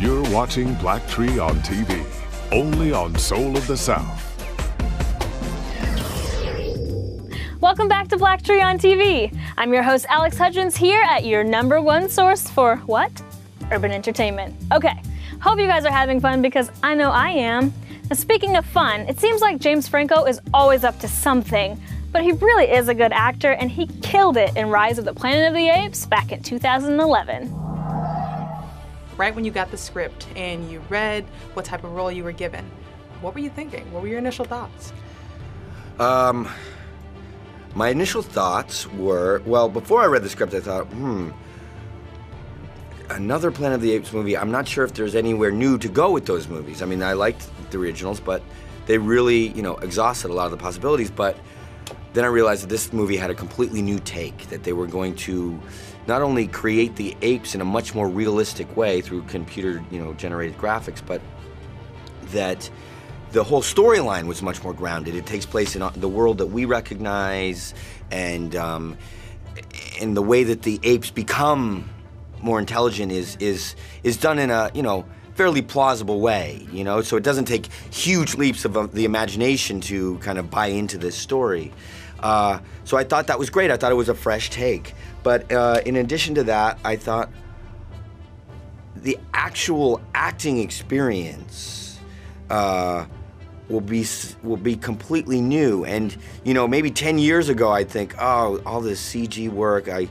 You're watching BlackTree on TV, only on Soul of the South. Welcome back to BlackTree on TV. I'm your host, Alex Hudgens, here at your #1 source for what? Urban entertainment. Okay, hope you guys are having fun because I know I am. Now, speaking of fun, it seems like James Franco is always up to something, but he really is a good actor and he killed it in Rise of the Planet of the Apes back in 2011. Right when you got the script and you read what type of role you were given, what were you thinking? What were your initial thoughts? My initial thoughts were, well, before I read the script, I thought, another Planet of the Apes movie. I'm not sure if there's anywhere new to go with those movies. I mean, I liked the originals, but they really, exhausted a lot of the possibilities. But then I realized that this movie had a completely new take, that they were going to not only create the apes in a much more realistic way through computer, generated graphics, but that the whole storyline was much more grounded. It takes place in the world that we recognize, and in the way that the apes become more intelligent is done in a fairly plausible way. So it doesn't take huge leaps of the imagination to kind of buy into this story. So I thought that was great. I thought it was a fresh take. But in addition to that, I thought the actual acting experience will be completely new. And maybe 10 years ago I'd think, oh, all this CG work, I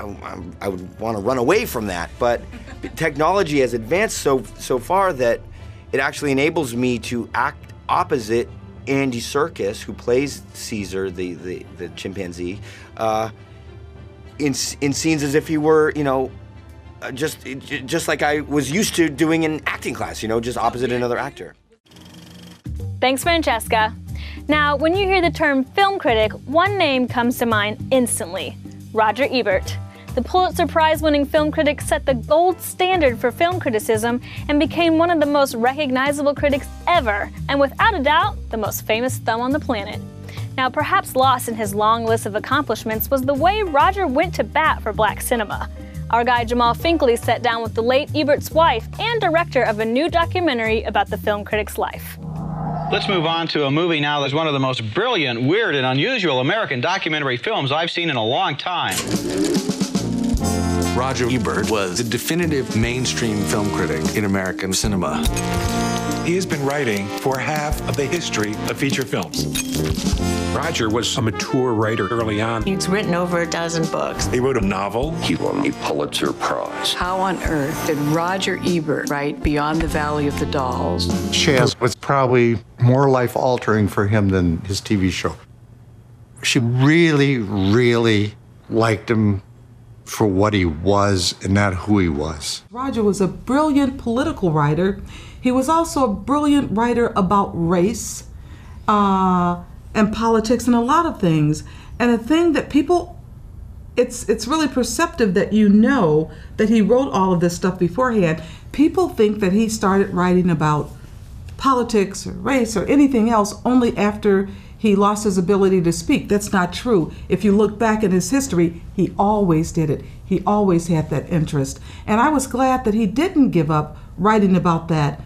would want to run away from that. But technology has advanced so far that it actually enables me to act opposite Andy Serkis, who plays Caesar, the chimpanzee, in scenes as if he were, just like I was used to doing in acting class, just opposite another actor. Thanks, Francesca. Now, when you hear the term film critic, one name comes to mind instantly: Roger Ebert. The Pulitzer Prize-winning film critic set the gold standard for film criticism and became one of the most recognizable critics ever, and without a doubt, the most famous thumb on the planet. Now, perhaps lost in his long list of accomplishments was the way Roger went to bat for black cinema. Our guy Jamaal Finkley sat down with the late Ebert's wife and director of a new documentary about the film critic's life. Let's move on to a movie now that's one of the most brilliant, weird, and unusual American documentary films I've seen in a long time. Roger Ebert was the definitive mainstream film critic in American cinema. He has been writing for half of the history of feature films. Roger was a mature writer early on. He's written over a dozen books. He wrote a novel. He won a Pulitzer Prize. How on earth did Roger Ebert write Beyond the Valley of the Dolls? Chaz was probably more life-altering for him than his TV show. She really, really liked him for what he was and not who he was. Roger was a brilliant political writer. He was also a brilliant writer about race and politics and a lot of things. And a thing that people, it's really perceptive that that he wrote all of this stuff beforehand. People think that he started writing about politics or race or anything else only after he lost his ability to speak. That's not true. If you look back at his history, he always did it. He always had that interest. And I was glad that he didn't give up writing about that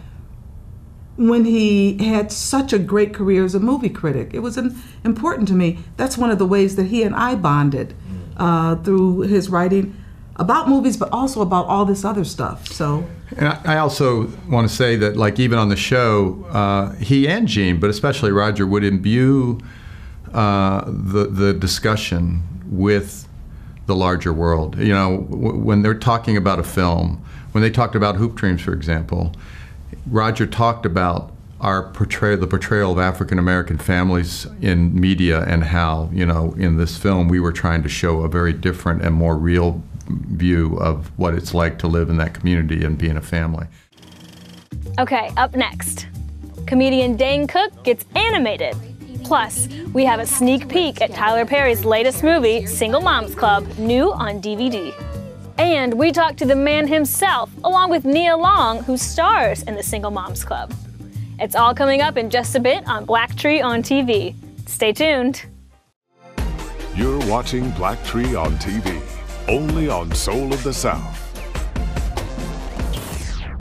when he had such a great career as a movie critic. It was important to me. That's one of the ways that he and I bonded through his writing about movies, but also about all this other stuff. And I also want to say that, like, even on the show, he and Gene, but especially Roger, would imbue the discussion with the larger world. When they're talking about a film, when they talked about Hoop Dreams, for example, Roger talked about the portrayal of African American families in media, and how, in this film we were trying to show a very different and more real view of what it's like to live in that community and be in a family. Okay, up next, comedian Dane Cook gets animated. Plus, we have a sneak peek at Tyler Perry's latest movie, Single Moms Club, new on DVD. And we talk to the man himself, along with Nia Long, who stars in the Single Moms Club. It's all coming up in just a bit on BlackTree on TV. Stay tuned. You're watching BlackTree on TV, only on Soul of the South.